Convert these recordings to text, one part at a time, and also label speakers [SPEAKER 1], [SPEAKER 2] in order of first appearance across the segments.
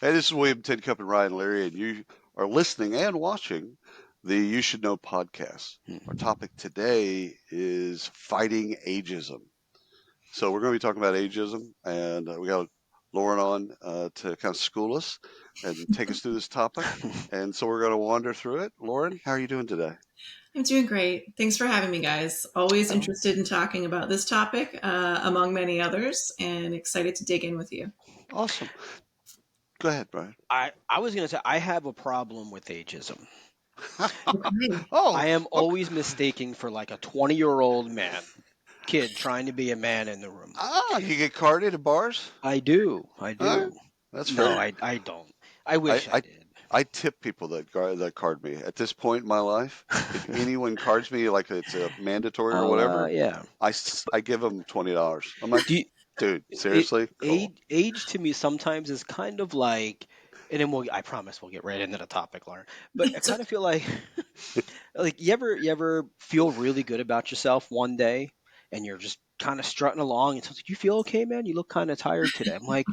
[SPEAKER 1] Hey, this is William Tincup and Ryan Leary, and you are listening and watching the You Should Know podcast. Our topic today is fighting ageism. So we're going to be talking about ageism, and we got Lauren on to kind of school us and take us through this topic. And so we're going to wander through it. Lauren, how are you doing today?
[SPEAKER 2] I'm doing great. Thanks for having me, guys. Always
[SPEAKER 1] Oh,
[SPEAKER 2] interested in talking about this topic, among many others, and excited to dig in with you.
[SPEAKER 1] awesome. Go ahead, Brian.
[SPEAKER 3] I was going to say I have a problem with ageism.
[SPEAKER 2] Okay.
[SPEAKER 1] Oh,
[SPEAKER 3] I am
[SPEAKER 1] okay.
[SPEAKER 3] always mistaken for like a 20-year-old kid trying to be a man in the room.
[SPEAKER 1] Ah, you get carded at bars?
[SPEAKER 3] I do. I
[SPEAKER 1] All right,
[SPEAKER 3] do.
[SPEAKER 1] that's
[SPEAKER 3] No,
[SPEAKER 1] fair.
[SPEAKER 3] I don't. I
[SPEAKER 1] I,
[SPEAKER 3] wish I
[SPEAKER 1] I
[SPEAKER 3] did.
[SPEAKER 1] I tip people that card me. At this point in my life, if anyone cards me like it's a mandatory or whatever,
[SPEAKER 3] Yeah.
[SPEAKER 1] I give them $20. I'm like,
[SPEAKER 3] Do you,
[SPEAKER 1] dude, seriously, cool.
[SPEAKER 3] age to me sometimes is kind of like, and then I promise we'll get right into the topic, Lauren. But I kind of feel like, like you ever feel really good about yourself one day, and you're just kind of strutting along, and someone's like, "You feel okay, man? You look kind of tired today." I'm like,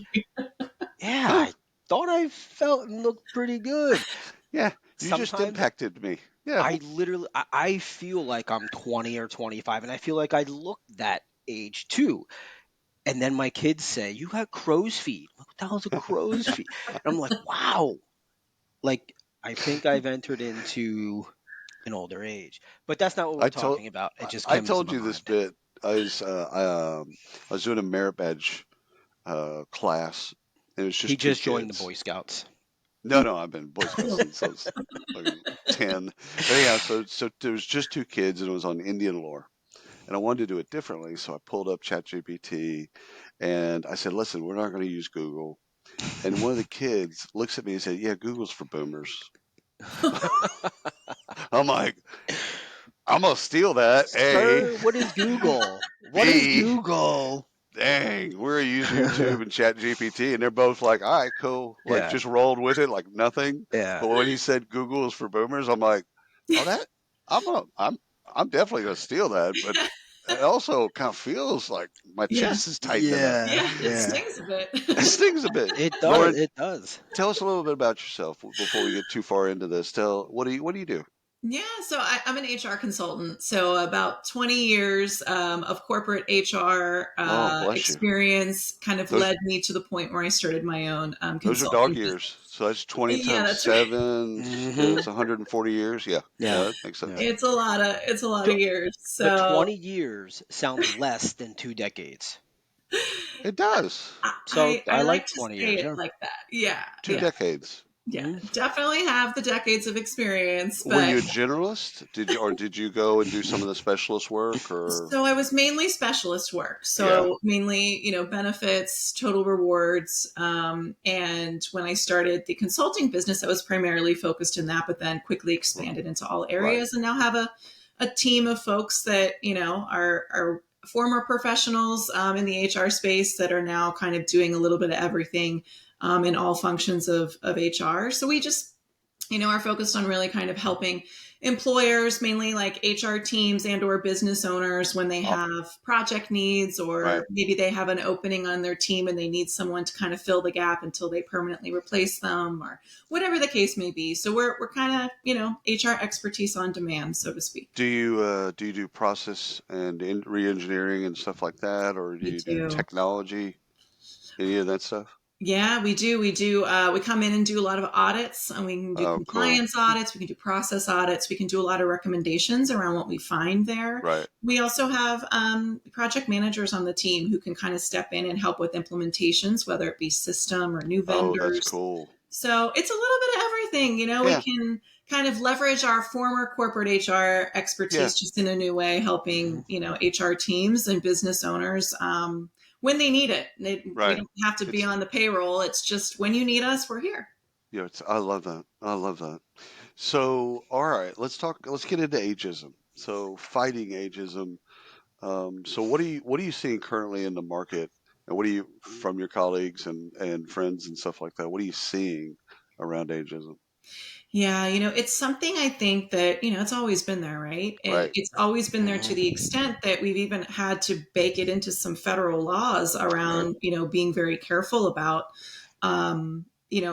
[SPEAKER 3] "Yeah,
[SPEAKER 1] Huh,
[SPEAKER 3] I thought I felt and looked pretty good."
[SPEAKER 1] yeah, you just
[SPEAKER 3] Sometimes
[SPEAKER 1] impacted me. Yeah,
[SPEAKER 3] I literally, I feel like I'm 20 or 25, and I feel like I look that age too. And then my kids say, "You got crow's feet." I'm like, what the hell's a crow's feet? And I'm like, wow. Like, I think I've entered into an older age. But that's not what we're
[SPEAKER 1] I told
[SPEAKER 3] talking about. It just
[SPEAKER 1] I
[SPEAKER 3] comes to
[SPEAKER 1] told
[SPEAKER 3] my
[SPEAKER 1] you this
[SPEAKER 3] mind.
[SPEAKER 1] bit. I was doing a merit badge class, and it was
[SPEAKER 3] He
[SPEAKER 1] just two
[SPEAKER 3] just joined the
[SPEAKER 1] kids.
[SPEAKER 3] Boy Scouts.
[SPEAKER 1] No, I've been Boy Scout since I was like 10. But anyhow, so there was just two kids, and it was on Indian lore. And I wanted to do it differently, so I pulled up ChatGPT and I said, "Listen, we're not going to use Google." And one of the kids looks at me and said, "Yeah, Google's for boomers." I'm like, "I'm gonna steal that." A,
[SPEAKER 3] Sir, what is Google? What is
[SPEAKER 1] B.
[SPEAKER 3] Google?
[SPEAKER 1] Dang, we're gonna use YouTube and ChatGPT, and they're both like, "All right, cool," like
[SPEAKER 3] Yeah,
[SPEAKER 1] just rolled with it like nothing.
[SPEAKER 3] yeah,
[SPEAKER 1] But when he said Google is for boomers, I'm like, "Oh, that I'm a, I'm definitely gonna steal that." But it also kind of feels like my
[SPEAKER 2] Yeah.
[SPEAKER 1] chest is tightening up.
[SPEAKER 3] yeah,
[SPEAKER 2] Yeah, it
[SPEAKER 3] yeah.
[SPEAKER 2] stings a bit.
[SPEAKER 1] It stings a bit.
[SPEAKER 3] It does.
[SPEAKER 1] Lauren,
[SPEAKER 3] It does.
[SPEAKER 1] tell us a little bit about yourself before we get too far into this. Tell what do you do?
[SPEAKER 2] Yeah, so I'm an HR consultant. So about 20 years of corporate HR
[SPEAKER 1] Oh, bless you.
[SPEAKER 2] experience kind of
[SPEAKER 1] Those
[SPEAKER 2] led me to the point where I started my own
[SPEAKER 1] those are dog
[SPEAKER 2] consulting business.
[SPEAKER 1] years. So that's 20
[SPEAKER 2] Yeah,
[SPEAKER 1] times
[SPEAKER 2] that's right.
[SPEAKER 1] seven.
[SPEAKER 3] Hmm.
[SPEAKER 1] That's 140 years. Yeah, yeah,
[SPEAKER 3] Yeah,
[SPEAKER 1] that makes sense.
[SPEAKER 3] yeah.
[SPEAKER 2] It's a lot of
[SPEAKER 3] So,
[SPEAKER 2] years.
[SPEAKER 3] but
[SPEAKER 2] So
[SPEAKER 3] 20 yeyears sounds less than 2 decades.
[SPEAKER 1] It does.
[SPEAKER 3] So
[SPEAKER 2] I
[SPEAKER 3] I
[SPEAKER 2] like
[SPEAKER 3] like
[SPEAKER 2] to
[SPEAKER 3] 20
[SPEAKER 2] say
[SPEAKER 3] years.
[SPEAKER 2] it
[SPEAKER 3] Yeah.
[SPEAKER 2] like that. Yeah,
[SPEAKER 1] Two
[SPEAKER 2] yeah,
[SPEAKER 1] decades.
[SPEAKER 2] yeah.
[SPEAKER 3] Hmm.
[SPEAKER 2] Definitely have the decades of experience,
[SPEAKER 1] Were
[SPEAKER 2] but
[SPEAKER 1] you a generalist? Did you go and do some of the specialist work or
[SPEAKER 2] so I was mainly specialist work.
[SPEAKER 1] yeah,
[SPEAKER 2] So mainly, benefits, total rewards. And when I started the consulting business, I was primarily focused in that, but then quickly expanded into all
[SPEAKER 1] right.
[SPEAKER 2] areas and now have a team of folks that, are former professionals in the HR space that are now kind of doing a little bit of everything in all functions of HR. So we just are focused on really kind of helping employers, mainly like HR teams and or business owners when they
[SPEAKER 1] Oh,
[SPEAKER 2] have project needs
[SPEAKER 1] right.
[SPEAKER 2] or maybe they have an opening on their team and they need someone to kind of fill the gap until they permanently replace them or whatever the case may be. So we're kind of, HR expertise on demand, so to speak.
[SPEAKER 1] Do you do process and re-engineering and stuff like that, or do
[SPEAKER 2] We
[SPEAKER 1] you do
[SPEAKER 2] do.
[SPEAKER 1] technology? Any of that stuff?
[SPEAKER 2] Yeah, we do. We do. We come in and do a lot of audits, and we can do
[SPEAKER 1] Oh, cool.
[SPEAKER 2] compliance audits. We can do process audits. We can do a lot of recommendations around what we find there.
[SPEAKER 1] Right.
[SPEAKER 2] We also have project managers on the team who can kind of step in and help with implementations, whether it be system or new
[SPEAKER 1] Oh, that's
[SPEAKER 2] vendors.
[SPEAKER 1] cool.
[SPEAKER 2] So it's a little bit of everything. We
[SPEAKER 1] Yeah.
[SPEAKER 2] can kind of leverage our former corporate HR
[SPEAKER 1] Yeah.
[SPEAKER 2] expertise just in a new way,
[SPEAKER 3] Hmm.
[SPEAKER 2] helping, HR teams and business owners when they need it. We
[SPEAKER 1] Right.
[SPEAKER 2] don't have to be
[SPEAKER 1] It's
[SPEAKER 2] on the payroll. It's just when you need us, we're here.
[SPEAKER 1] yeah. I love that. I love that. So, all right, let's get into ageism. So, fighting ageism. So what are you seeing currently in the market, and what are you from your colleagues and friends and stuff like that? What are you seeing around ageism?
[SPEAKER 2] Yeah, it's something I think that, it's always been there, right?
[SPEAKER 1] Right.
[SPEAKER 2] It's always been there to the
[SPEAKER 3] Hmm.
[SPEAKER 2] extent that we've even had to bake it into some federal laws
[SPEAKER 1] Right.
[SPEAKER 2] around, being very careful about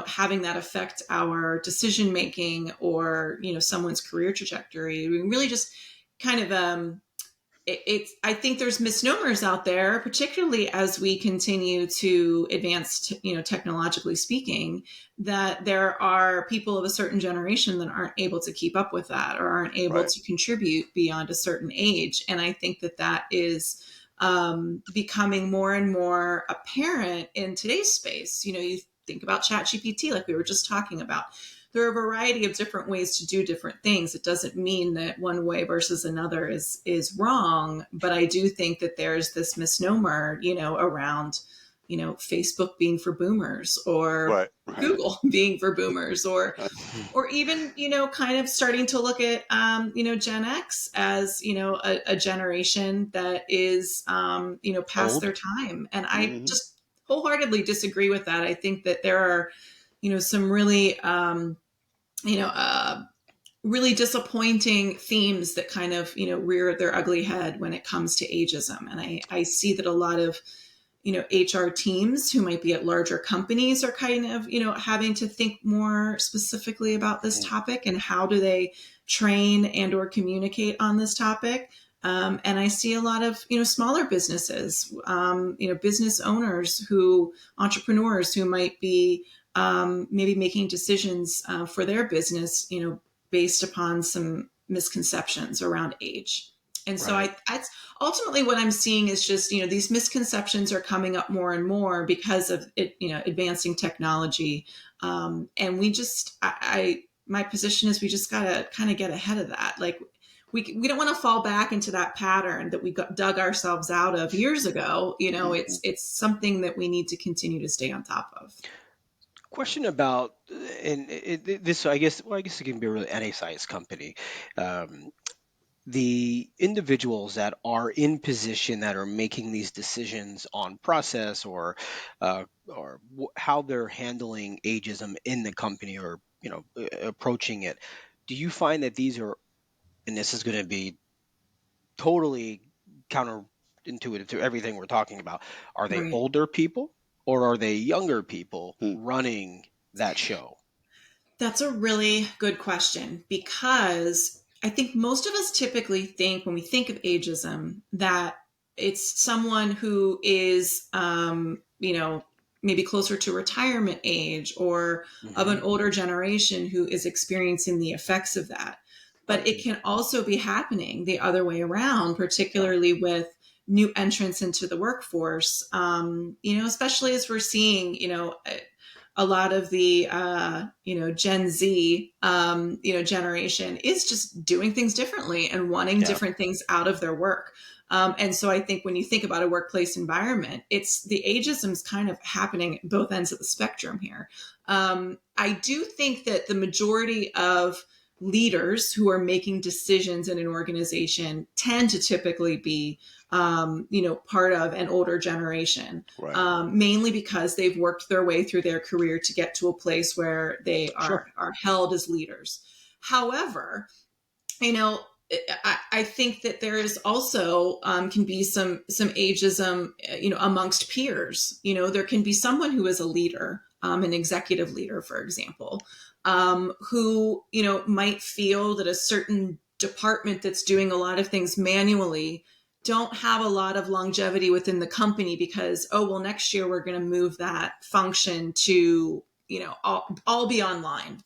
[SPEAKER 2] having that affect our decision making or, someone's career trajectory. We really just kind of, it's I think there's misnomers out there, particularly as we continue to advance, technologically speaking, that there are people of a certain generation that aren't able to keep up with that or aren't able
[SPEAKER 1] Right.
[SPEAKER 2] to contribute beyond a certain age. And I think that that is becoming more and more apparent in today's space. You think about ChatGPT, like we were just talking about. There are a variety of different ways to do different things. It doesn't mean that one way versus another is wrong, but I do think that there's this misnomer, around, Facebook being for boomers or
[SPEAKER 1] Right. Right.
[SPEAKER 2] Google being for boomers or even, kind of starting to look at, Gen X as, a generation that is, past
[SPEAKER 3] Old.
[SPEAKER 2] their time. And I
[SPEAKER 1] Mhm.
[SPEAKER 2] just wholeheartedly disagree with that. I think that there are, some really, really disappointing themes that kind of, rear their ugly head when it comes to ageism. And I see that a lot of, HR teams who might be at larger companies are kind of, having to think more specifically about this topic and how do they train and or communicate on this topic. And I see a lot of, smaller businesses, business owners entrepreneurs who might be maybe making decisions for their business, based upon some misconceptions around age. And so
[SPEAKER 3] Right.
[SPEAKER 2] that's ultimately what I'm seeing is just, these misconceptions are coming up more and more because of it, advancing technology. And we just, my position is we just got to kind of get ahead of that. Like we don't want to fall back into that pattern that we dug ourselves out of years ago. It's something that we need to continue to stay on top of.
[SPEAKER 3] Question about, this, I guess, well, I guess it can be really any size company. Um, the individuals that are in position that are making these decisions on process or how they're handling ageism in the company or approaching it, do you find that these are, and this is going to be totally counterintuitive to everything we're talking about, are they
[SPEAKER 2] Right.
[SPEAKER 3] older people or are they younger people
[SPEAKER 1] Hmm.
[SPEAKER 3] running that show?
[SPEAKER 2] That's a really good question because I think most of us typically think when we think of ageism that it's someone who is, maybe closer to retirement age or of
[SPEAKER 3] Hmm.
[SPEAKER 2] an older generation who is experiencing the effects of that. But
[SPEAKER 3] Right.
[SPEAKER 2] it can also be happening the other way around,
[SPEAKER 3] Yeah.
[SPEAKER 2] particularly with new entrants into the workforce, especially as we're seeing, a lot of the Gen Z generation is just doing things differently and wanting
[SPEAKER 3] Yeah.
[SPEAKER 2] different things out of their work. And so I think when you think about a workplace environment, it's the ageism is kind of happening at both ends of the spectrum here. I do think that the majority of leaders who are making decisions in an organization tend to typically be part of an older generation,
[SPEAKER 1] Right.
[SPEAKER 2] mainly because they've worked their way through their career to get to a place where they
[SPEAKER 3] Sure.
[SPEAKER 2] are held as leaders. However, you know, I think that there is also can be some ageism, amongst peers. There can be someone who is a leader, an executive leader, for example, who might feel that a certain department that's doing a lot of things manually don't have a lot of longevity within the company because next year we're going to move that function to all be online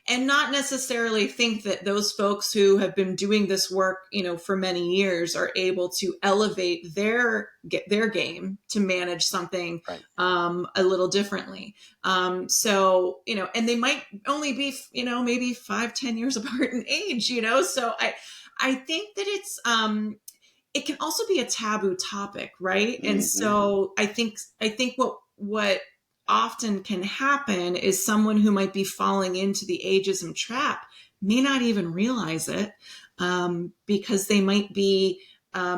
[SPEAKER 2] and not necessarily think that those folks who have been doing this work, for many years are able to elevate their game to manage something
[SPEAKER 3] Right.
[SPEAKER 2] a little differently. So, and they might only be, maybe 5-10 years apart in age, so I think that it can also be a taboo topic, right? And
[SPEAKER 1] Mhm.
[SPEAKER 2] so I think what often can happen is someone who might be falling into the ageism trap may not even realize it, because they might be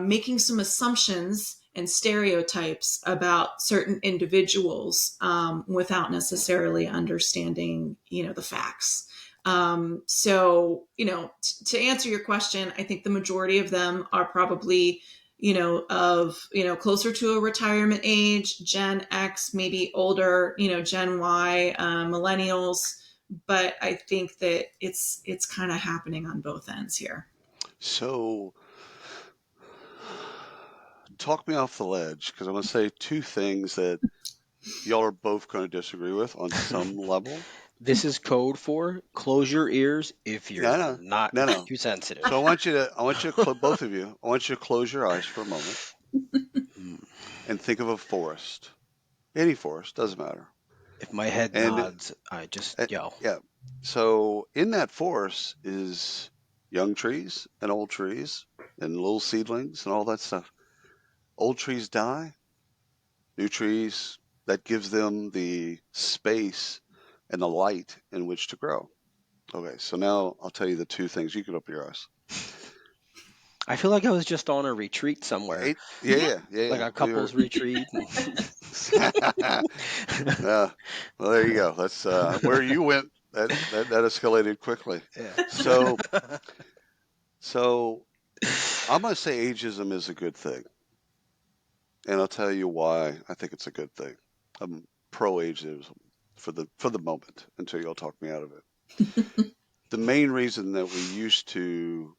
[SPEAKER 2] making some assumptions and stereotypes about certain individuals, without necessarily understanding, the facts. So, to answer your question, I think the majority of them are probably, of, closer to a retirement age, Gen X, maybe older, Gen Y, millennials. But I think that it's kind of happening on both ends here.
[SPEAKER 1] So, talk me off the ledge, because I'm going to say two things that y'all are both going to disagree with on some level.
[SPEAKER 3] This is code for close your ears if
[SPEAKER 1] No,
[SPEAKER 3] you're
[SPEAKER 1] no,
[SPEAKER 3] not
[SPEAKER 1] no.
[SPEAKER 3] too sensitive.
[SPEAKER 1] So I want you to both of you, I want you to close your eyes for a moment
[SPEAKER 3] Hmm.
[SPEAKER 1] and think of a forest. Any forest, doesn't matter.
[SPEAKER 3] If my head
[SPEAKER 1] And
[SPEAKER 3] nods, I just
[SPEAKER 1] uh,
[SPEAKER 3] yell.
[SPEAKER 1] yeah, so in that forest is young trees and old trees and little seedlings and all that stuff. Old trees die, new trees, that gives them the space and the light in which to grow. Okay, so now I'll tell you the two things. You can open your eyes.
[SPEAKER 3] I feel like I was just on a retreat somewhere,
[SPEAKER 1] Yeah,
[SPEAKER 2] Yeah.
[SPEAKER 1] yeah, yeah,
[SPEAKER 3] like
[SPEAKER 1] yeah.
[SPEAKER 3] a
[SPEAKER 1] We were.
[SPEAKER 3] couple's retreat.
[SPEAKER 1] Well, there you go. That's where you went. That escalated quickly.
[SPEAKER 3] Yeah.
[SPEAKER 1] So, so I'm gonna say ageism is a good thing, and I'll tell you why I think it's a good thing. I'm pro ageism for the moment until y'all talk me out of it. The main reason that we used to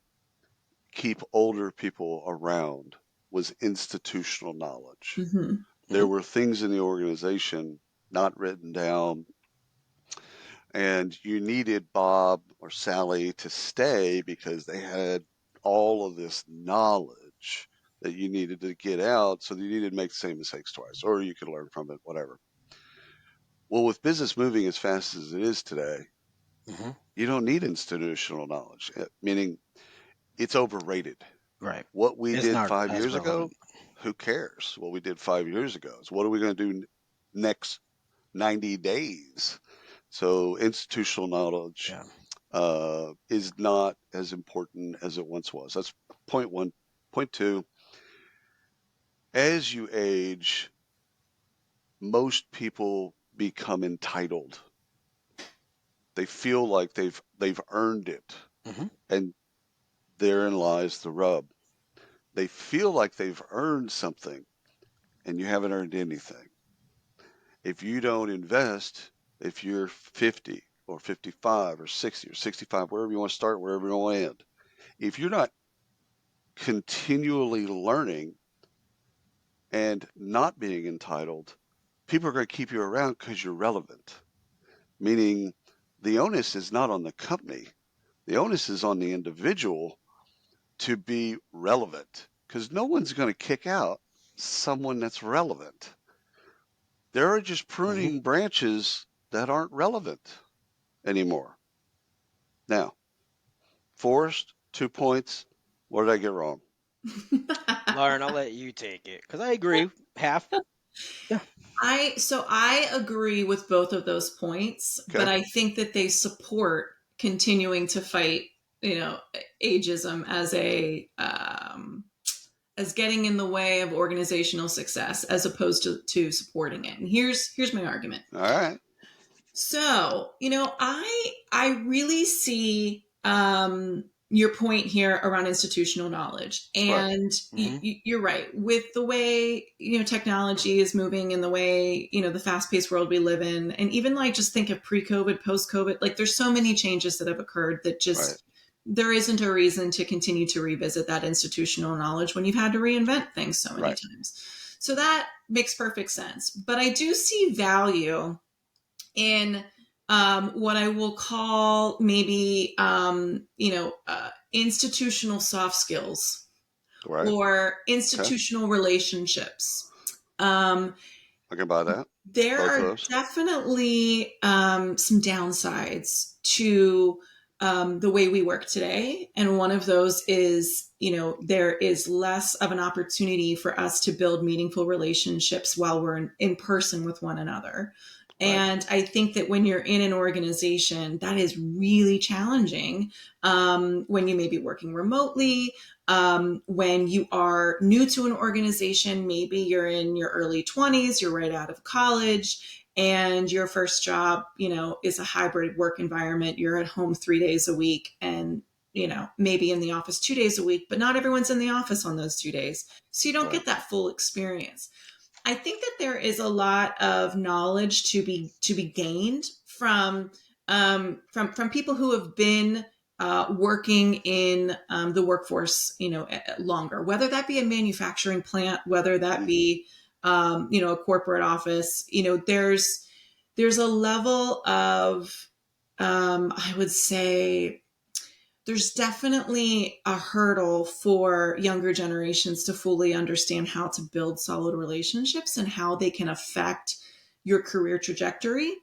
[SPEAKER 1] keep older people around was institutional knowledge.
[SPEAKER 2] Mm-hmm.
[SPEAKER 1] There
[SPEAKER 3] Mhm.
[SPEAKER 1] were things in the organization not written down, and you needed Bob or Sally to stay because they had all of this knowledge that you needed to get out, so that you needed to make the same mistakes twice, or you could learn from it, whatever. Well, with business moving as fast as it is today,
[SPEAKER 3] Mhm.
[SPEAKER 1] you don't need institutional knowledge, meaning it's overrated.
[SPEAKER 3] Right.
[SPEAKER 1] What we
[SPEAKER 3] It's
[SPEAKER 1] did
[SPEAKER 3] not
[SPEAKER 1] 5 years
[SPEAKER 3] as
[SPEAKER 1] ago,
[SPEAKER 3] relevant.
[SPEAKER 1] who cares? What we did 5 years ago is what are we going to do next 90 days? So institutional knowledge
[SPEAKER 3] Yeah.
[SPEAKER 1] is not as important as it once was. That's point one. Point two, as you age, most people become entitled. They feel like they've earned it,
[SPEAKER 3] Hmm.
[SPEAKER 1] and therein lies the rub. They feel like they've earned something, and you haven't earned anything. If you don't invest, if you're 50 or 55 or 60 or 65, wherever you want to start, wherever you want to end, if you're not continually learning and not being entitled, people are going to keep you around because you're relevant. Meaning the onus is not on the company, the onus is on the individual to be relevant because no one's going to kick out someone that's relevant. There are just
[SPEAKER 3] Hmm.
[SPEAKER 1] pruning branches that aren't relevant anymore. Now, Forrest, 2 points. What did I get wrong?
[SPEAKER 3] Lauren, I'll let you take it because I agree. Half. Yeah.
[SPEAKER 2] I agree with both of those points, but
[SPEAKER 1] Okay.
[SPEAKER 2] I think that they support continuing to fight, ageism as getting in the way of organizational success as opposed to supporting it. And here's my argument.
[SPEAKER 1] All right.
[SPEAKER 2] So, I really see your point here around institutional knowledge.
[SPEAKER 1] Right.
[SPEAKER 2] And
[SPEAKER 3] Hmm.
[SPEAKER 2] you're right. With the way, technology is moving and the way, the fast paced world we live in, and even like just think of pre COVID, post COVID, like there's so many changes that have occurred that
[SPEAKER 1] Right.
[SPEAKER 2] just there isn't a reason to continue to revisit that institutional knowledge when you've had to reinvent things so many
[SPEAKER 1] Right.
[SPEAKER 2] times. So that makes perfect sense. But I do see value in what I will call maybe institutional soft skills
[SPEAKER 1] Right.
[SPEAKER 2] or
[SPEAKER 1] Okay.
[SPEAKER 2] institutional relationships. Um,
[SPEAKER 1] I can buy that.
[SPEAKER 2] there
[SPEAKER 1] Both of
[SPEAKER 2] are
[SPEAKER 1] those.
[SPEAKER 2] definitely some downsides to the way we work today. And one of those is, there is less of an opportunity for us to build meaningful relationships while we're in person with one another.
[SPEAKER 1] Right.
[SPEAKER 2] And I think that when you're in an organization, that is really challenging when you may be working remotely, when you are new to an organization, maybe you're in your early 20s, you're right out of college, and your first job, is a hybrid work environment. You're at home 3 days a week, and maybe in the office 2 days a week, but not everyone's in the office on those 2 days. So you don't
[SPEAKER 1] Right.
[SPEAKER 2] get that full experience. I think that there is a lot of knowledge to be gained from people who have been working in the workforce, longer, whether that be a manufacturing plant, whether that be a corporate office. There's a level of I would say there's definitely a hurdle for younger generations to fully understand how to build solid relationships and how they can affect your career trajectory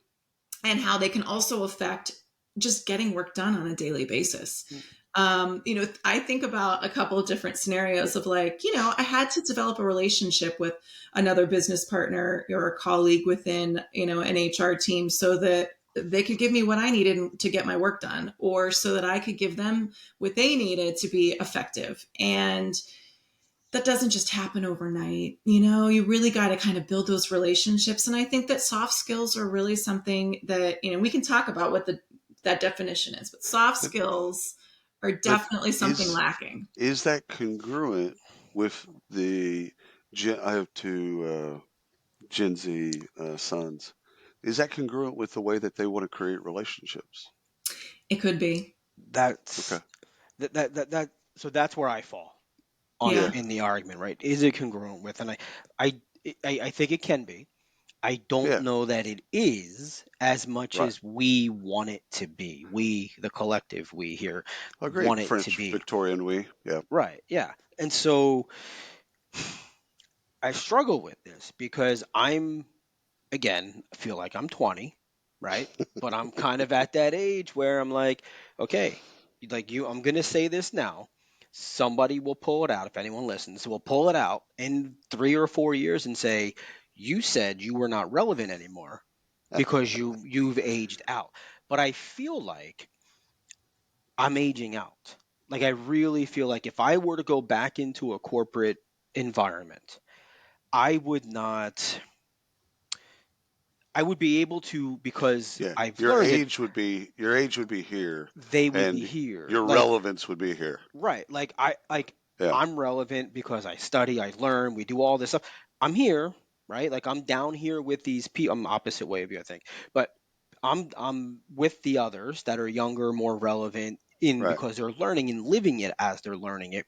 [SPEAKER 2] and how they can also affect just getting work done on a daily basis. I think about a couple of different scenarios of I had to develop a relationship with another business partner or a colleague within, an HR team so that they could give me what I needed to get my work done, or so that I could give them what they needed to be effective. And that doesn't just happen overnight. You really got to kind of build those relationships. And I think that soft skills are really something that, we can talk about what that definition is, but soft
[SPEAKER 1] But,
[SPEAKER 2] skills are
[SPEAKER 1] but
[SPEAKER 2] definitely something lacking.
[SPEAKER 1] is that congruent with I have two Gen Z sons. Is that congruent with the way that they want to create relationships?
[SPEAKER 2] It could be.
[SPEAKER 3] That's
[SPEAKER 1] Okay.
[SPEAKER 3] that so that's where I fall on
[SPEAKER 1] Yeah.
[SPEAKER 2] Yeah.
[SPEAKER 3] in the argument, right? Is it congruent with? And I I think it can be. I don't
[SPEAKER 1] Yeah.
[SPEAKER 3] know that it is as much
[SPEAKER 1] Right.
[SPEAKER 3] as we want it to be. We, the collective, we here
[SPEAKER 1] Agreed.
[SPEAKER 3] want it to
[SPEAKER 1] French
[SPEAKER 3] be.
[SPEAKER 1] Victorian we. Yeah.
[SPEAKER 3] Right. Yeah. And so I struggle with this because again, I feel like I'm 20, right? But I'm kind of at that age where I'm like, okay, I'm going to say this now. Somebody will pull it out. If anyone listens, will pull it out in 3 or 4 years and say, you said you were not relevant anymore because you've aged out. But I feel like I'm aging out. Like I really feel like if I were to go back into a corporate environment, I would not I would be able to because
[SPEAKER 1] Yeah.
[SPEAKER 3] I've learned that
[SPEAKER 1] Your age would be here,
[SPEAKER 3] they would be
[SPEAKER 1] and
[SPEAKER 3] here.
[SPEAKER 1] your
[SPEAKER 3] Like
[SPEAKER 1] relevance would be here.
[SPEAKER 3] right,
[SPEAKER 1] Yeah.
[SPEAKER 3] I'm relevant because I study, I learn, we do all this stuff. I'm here, right? Like I'm down here with these people. I'm opposite way of you, I think. But I'm with the others that are younger, more relevant in
[SPEAKER 1] Right.
[SPEAKER 3] because they're learning and living it as they're learning it.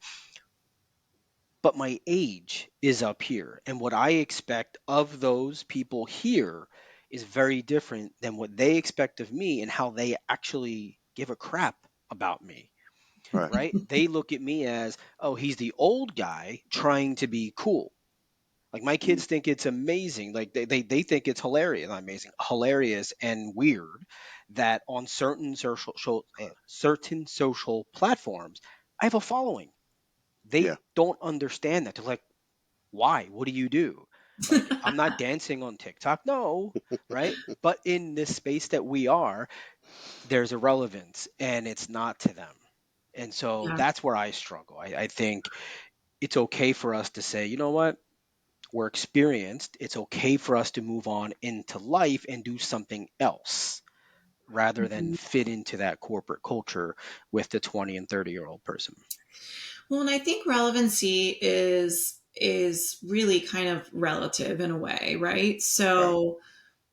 [SPEAKER 3] But my age is up here. And what I expect of those people here is very different than what they expect of me and how they actually give a crap about me,
[SPEAKER 1] Right.
[SPEAKER 3] right? They look at me as, oh, he's the old guy trying to be cool. Like my
[SPEAKER 1] Mm.
[SPEAKER 3] kids think it's amazing. Like they think it's hilarious, not amazing, hilarious and weird that on certain social platforms, I have a following.
[SPEAKER 1] Yeah.
[SPEAKER 3] They don't understand that. They're like, why? What do you do? Like, I'm not dancing on TikTok. No, right? But in this space that we are, there's a relevance and it's not to them. And so
[SPEAKER 2] Yeah.
[SPEAKER 3] that's where I struggle. I think it's okay for us to say, you know what? We're experienced. It's okay for us to move on into life and do something else rather than fit into that corporate culture with the 20 and 30-year-old person.
[SPEAKER 2] Well, and I think relevancy is really kind of relative in a way, right?
[SPEAKER 1] Right.
[SPEAKER 2] So,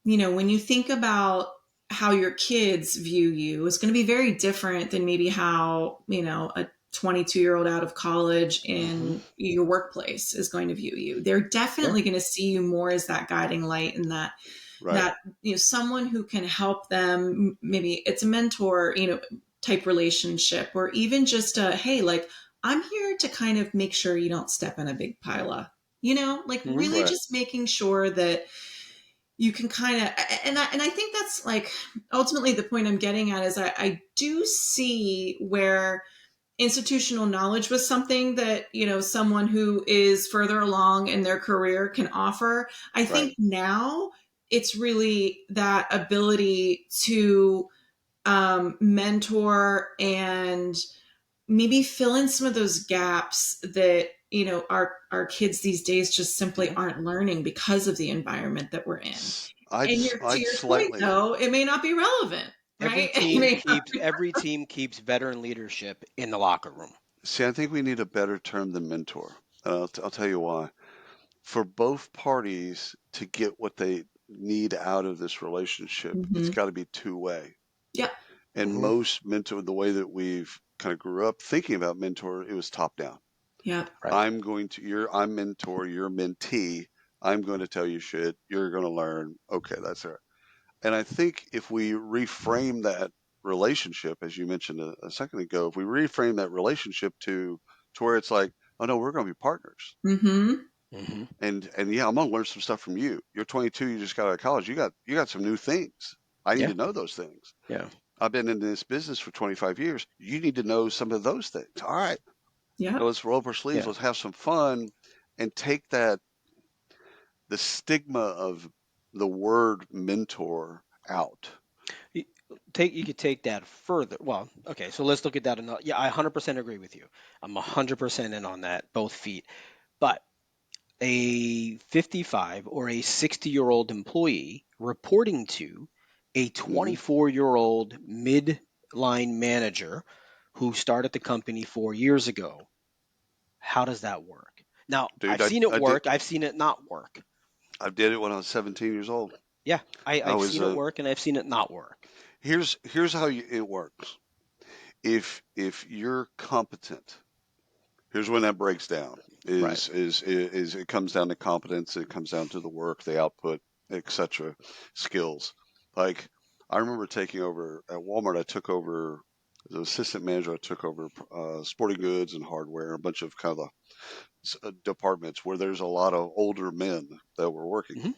[SPEAKER 2] when you think about how your kids view you, it's going to be very different than maybe how, a 22-year-old out of college
[SPEAKER 1] Mm-hmm.
[SPEAKER 2] in your workplace is going to view you. They're
[SPEAKER 1] Yeah.
[SPEAKER 2] definitely going to see you more as that guiding light and that
[SPEAKER 1] Right.
[SPEAKER 2] that someone who can help them. Maybe it's a mentor, type relationship, or even just a, hey, like, I'm here to kind of make sure you don't step in a big pile of, like
[SPEAKER 3] Hmm.
[SPEAKER 2] really
[SPEAKER 1] Right.
[SPEAKER 2] just making sure that you can kind of, and I think that's like ultimately the point I'm getting at is I do see where institutional knowledge was something that someone who is further along in their career can offer. I
[SPEAKER 1] Right.
[SPEAKER 2] think now it's really that ability to mentor and maybe fill in some of those gaps that our kids these days just simply
[SPEAKER 3] Hmm.
[SPEAKER 2] aren't learning because of the environment that we're in. And to
[SPEAKER 1] I'd
[SPEAKER 2] your point
[SPEAKER 1] slightly
[SPEAKER 2] though, it may not be relevant.
[SPEAKER 3] Every
[SPEAKER 2] right?
[SPEAKER 3] every team keeps veteran leadership in the locker room.
[SPEAKER 1] See, I think we need a better term than mentor. I'll tell you why. For both parties to get what they need out of this relationship, it's
[SPEAKER 2] Hmm.
[SPEAKER 1] got to be two-way.
[SPEAKER 2] Yeah.
[SPEAKER 1] And
[SPEAKER 3] Mm-hmm.
[SPEAKER 1] most mentor, the way that we've kind of grew up thinking about mentor, it was top down.
[SPEAKER 2] Yeah.
[SPEAKER 3] Right.
[SPEAKER 1] I'm mentor, you're mentee. I'm going to tell you shit. You're going to learn. Okay, that's it. And I think if we reframe that relationship, as you mentioned a second ago, if we reframe that relationship to where it's like, oh no, we're going to be partners.
[SPEAKER 2] Hmm.
[SPEAKER 3] Mm-hmm.
[SPEAKER 1] And yeah, I'm going to learn some stuff from you. You're 22, you just got out of college. You got some new things. I need
[SPEAKER 3] Yeah.
[SPEAKER 1] to know those things.
[SPEAKER 3] Yeah.
[SPEAKER 1] I've been in this business for 25 years. You need to know some of those things. All right,
[SPEAKER 2] Yeah.
[SPEAKER 1] let's roll up our sleeves.
[SPEAKER 3] Yeah.
[SPEAKER 1] Let's have some fun and take the stigma of the word mentor out.
[SPEAKER 3] You you could take that further. Well, okay, so let's look at that another. Yeah, I 100% agree with you. I'm 100% in on that, both feet. But a 55 or a 60-year-old employee reporting to a
[SPEAKER 1] Hmm.
[SPEAKER 3] 24-year-old mid-line manager who started the company 4 years ago. How does that work? Now,
[SPEAKER 1] Dude,
[SPEAKER 3] I've seen it
[SPEAKER 1] I did
[SPEAKER 3] work. I've seen it not work.
[SPEAKER 1] I did it when I was 17 years old.
[SPEAKER 3] Yeah,
[SPEAKER 1] I
[SPEAKER 3] I've
[SPEAKER 1] was
[SPEAKER 3] seen it work and I've seen it not work.
[SPEAKER 1] here's how it works. If you're competent, here's when that breaks down.
[SPEAKER 3] Right.
[SPEAKER 1] Is it comes down to competence, it comes down to the work, the output, etc. skills. Like I remember taking over at Walmart, I took over as an assistant manager, I took over sporting goods and hardware, a bunch of kind of departments where there's a lot of older men that were working.
[SPEAKER 3] Hmm.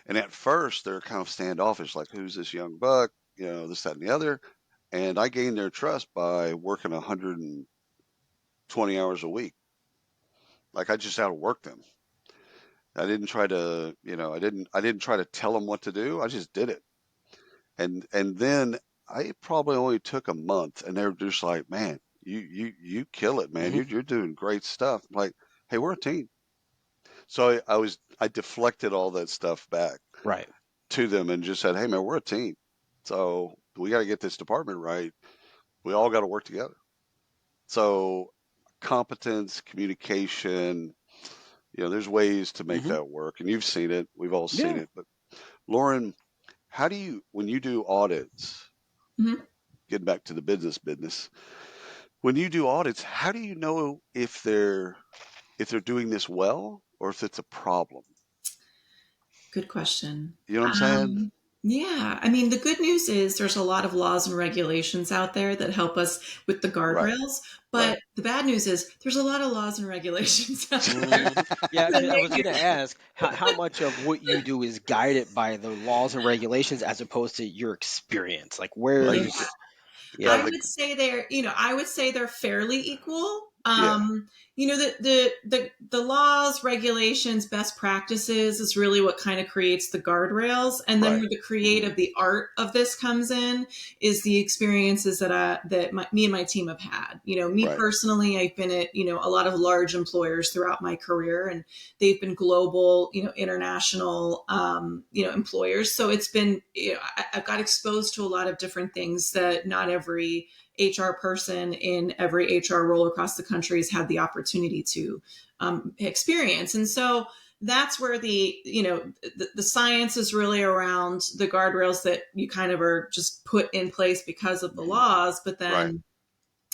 [SPEAKER 1] And at first, they're kind of standoffish, like, who's this young buck? This, that, and the other. And I gained their trust by working 120 hours a week. Like I just outworked them. I didn't try to, I didn't try to tell them what to do. I just did it. And then I probably only took a month, and they're just like, man, you kill it, man.
[SPEAKER 3] Hmm.
[SPEAKER 1] You're doing great stuff. I'm like, hey, we're a team. So I deflected all that stuff back
[SPEAKER 3] Right.
[SPEAKER 1] to them and just said, hey, man, we're a team. So we got to get this department right. We all got to work together. So competence, communication, there's ways to make
[SPEAKER 3] Hmm.
[SPEAKER 1] that work. And you've seen it. We've all seen
[SPEAKER 3] Yeah.
[SPEAKER 1] it. But Lauren, when you do audits,
[SPEAKER 2] Hmm.
[SPEAKER 1] getting back to the business, when you do audits, how do you know if they're doing this well or if it's a problem?
[SPEAKER 2] Good question.
[SPEAKER 1] You know what I'm saying?
[SPEAKER 2] Yeah, I mean, the good news is there's a lot of laws and regulations out there that help us with the
[SPEAKER 1] Right.
[SPEAKER 2] guardrails.
[SPEAKER 1] Right.
[SPEAKER 2] But the bad news is there's a lot of laws and regulations out there
[SPEAKER 3] Hmm. Yeah,
[SPEAKER 2] that
[SPEAKER 3] I was
[SPEAKER 2] make
[SPEAKER 3] going to ask how much of what you do is guided by the laws and regulations as opposed to your experience. Like, where
[SPEAKER 1] Like
[SPEAKER 2] it.
[SPEAKER 1] you
[SPEAKER 3] is,
[SPEAKER 1] said,
[SPEAKER 3] yeah.
[SPEAKER 2] I
[SPEAKER 1] got the
[SPEAKER 2] would say I would say they're fairly equal.
[SPEAKER 1] yeah.
[SPEAKER 2] The laws, regulations, best practices is really what kind of creates the guardrails. And then
[SPEAKER 1] Right.
[SPEAKER 2] where the
[SPEAKER 1] Hmm.
[SPEAKER 2] creative, the art of this comes in is the experiences me and my team have had. Me
[SPEAKER 1] Right.
[SPEAKER 2] personally, I've been at, a lot of large employers throughout my career, and they've been global, international, employers. So it's been, I've got exposed to a lot of different things that not every HR person in every HR role across the country has had the opportunity to experience. And so that's where the science is really around the guardrails that you kind of are just put in place because of the
[SPEAKER 1] Hmm.
[SPEAKER 2] laws, but
[SPEAKER 1] Right.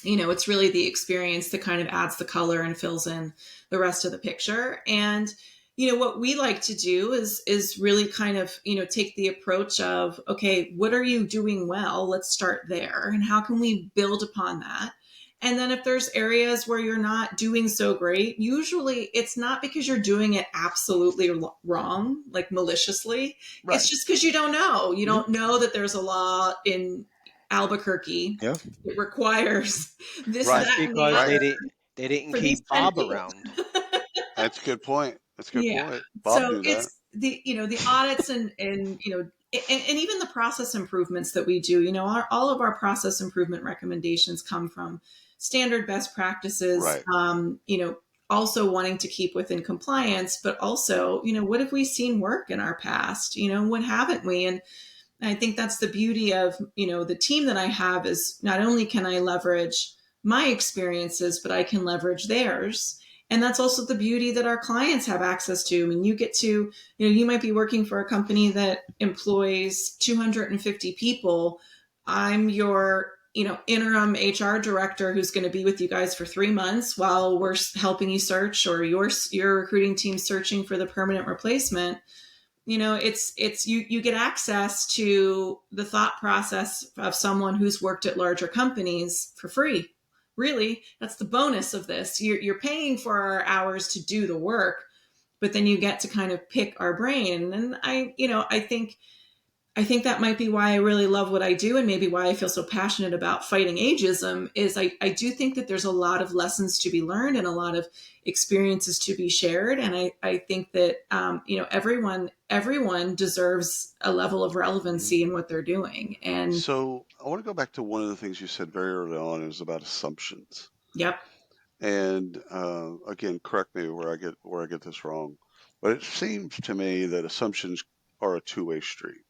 [SPEAKER 2] then it's really the experience that kind of adds the color and fills in the rest of the picture. And what we like to do is really kind of take the approach of, okay, what are you doing well? Let's start there, and how can we build upon that? And then if there's areas where you're not doing so great, usually it's not because you're doing it absolutely wrong, like maliciously.
[SPEAKER 1] Right.
[SPEAKER 2] It's just because you don't know. You
[SPEAKER 3] Mhm.
[SPEAKER 2] don't know that there's a law in Albuquerque.
[SPEAKER 3] Yeah.
[SPEAKER 2] It requires this,
[SPEAKER 1] Right.
[SPEAKER 3] That's
[SPEAKER 2] that, and the
[SPEAKER 3] because
[SPEAKER 1] Right.
[SPEAKER 2] other
[SPEAKER 3] they didn't
[SPEAKER 2] for these
[SPEAKER 3] keep
[SPEAKER 2] 10
[SPEAKER 3] Bob
[SPEAKER 2] people.
[SPEAKER 3] around.
[SPEAKER 1] That's a good point. That's a good
[SPEAKER 2] Yeah.
[SPEAKER 1] point. Bob
[SPEAKER 2] So
[SPEAKER 1] knew that.
[SPEAKER 2] it's the audits and even the process improvements that we do, all of our process improvement recommendations come from standard best practices,
[SPEAKER 1] Right.
[SPEAKER 2] also wanting to keep within compliance, but also, what have we seen work in our past? What haven't we? And I think that's the beauty of, the team that I have is not only can I leverage my experiences, but I can leverage theirs. And that's also the beauty that our clients have access to. I mean, you get to, you might be working for a company that employs 250 people. I'm your, interim HR director who's going to be with you guys for 3 months while we're helping you search, or your recruiting team searching for the permanent replacement. It's you get access to the thought process of someone who's worked at larger companies for free. Really, that's the bonus of this. You're paying for our hours to do the work, but then you get to kind of pick our brain. And I think that might be why I really love what I do, and maybe why I feel so passionate about fighting ageism is I do think that there's a lot of lessons to be learned and a lot of experiences to be shared. And I think that, everyone deserves a level of
[SPEAKER 1] Mhm.
[SPEAKER 2] relevancy in what they're doing. And
[SPEAKER 1] So I want to go back to one of the things you said very early on. It was about assumptions.
[SPEAKER 2] yep,
[SPEAKER 1] And again, correct me where I get this wrong, but it seems to me that assumptions are a two-way street.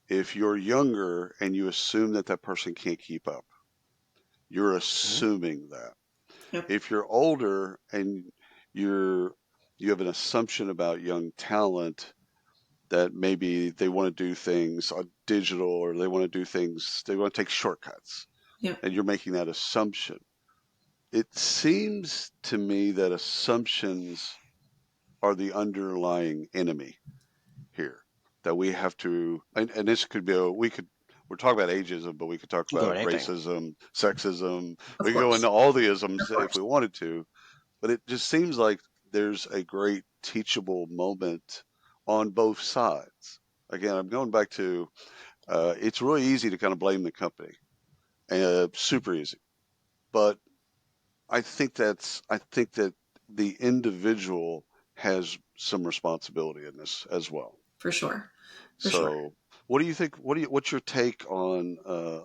[SPEAKER 1] If you're younger and you assume that that person can't keep up, you're
[SPEAKER 3] Mhm.
[SPEAKER 1] assuming that.
[SPEAKER 2] yep,
[SPEAKER 1] If you're older and you're you have an assumption about young talent that maybe they want to do things on digital, or they want to do things, they want to take shortcuts,
[SPEAKER 2] yep,
[SPEAKER 1] and you're making that assumption. It seems to me that assumptions are the underlying enemy here, that we have to, and this could be we're talking about ageism, but we could talk
[SPEAKER 3] Go
[SPEAKER 1] about
[SPEAKER 3] anything.
[SPEAKER 1] racism, sexism.
[SPEAKER 2] of
[SPEAKER 1] We could go
[SPEAKER 2] course,
[SPEAKER 1] into all the
[SPEAKER 2] of
[SPEAKER 1] isms if
[SPEAKER 2] course.
[SPEAKER 1] we wanted to, but it just seems like there's a great teachable moment on both sides. Again, I'm going back to it's really easy to kind of blame the company, super easy. But I think that the individual has some responsibility in this as well.
[SPEAKER 2] For sure, for sure.
[SPEAKER 1] So, what do you think? What's your take on